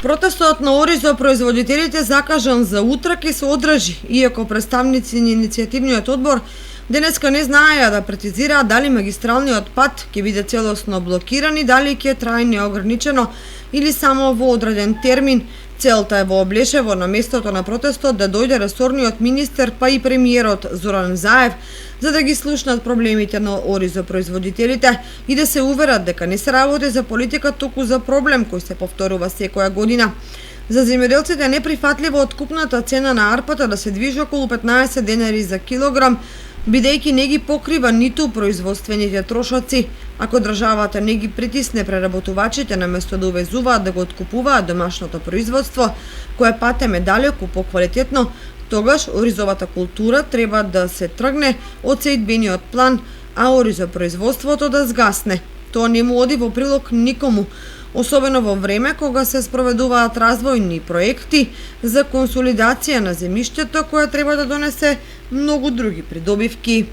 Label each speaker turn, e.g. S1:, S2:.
S1: Протестот на оризопроизводителите закажан за утре ќе се одржи, иако представници на иницијативниот одбор денеска не знаеа да прецизираат дали магистралниот пат ќе биде целосно блокиран и дали ќе трае неограничено или само во одреден термин. Целта е во Облешево на местото на протестот да дојде ресорниот министер па и премиерот Зоран Заев за да ги слушнат проблемите на оризопроизводителите и да се уверат дека не се работи за политика, туку за проблем кој се повторува секоја година. За земјоделците е неприфатливо откупната цена на арпата да се движи околу 15 денари за килограм, бидејќи не ги покрива ниту производствените трошоци. Ако државата не ги притисне преработувачите наместо да увезуваат да го откупуваат домашното производство, кое патем е далеку поквалитетно, тогаш оризовата култура треба да се тргне од сеидбениот план, а оризопроизводството да згасне. Тоа не му оди во прилог никому, особено во време кога се спроведуваат развојни проекти за консолидација на земјиштето, која треба да донесе многу други придобивки.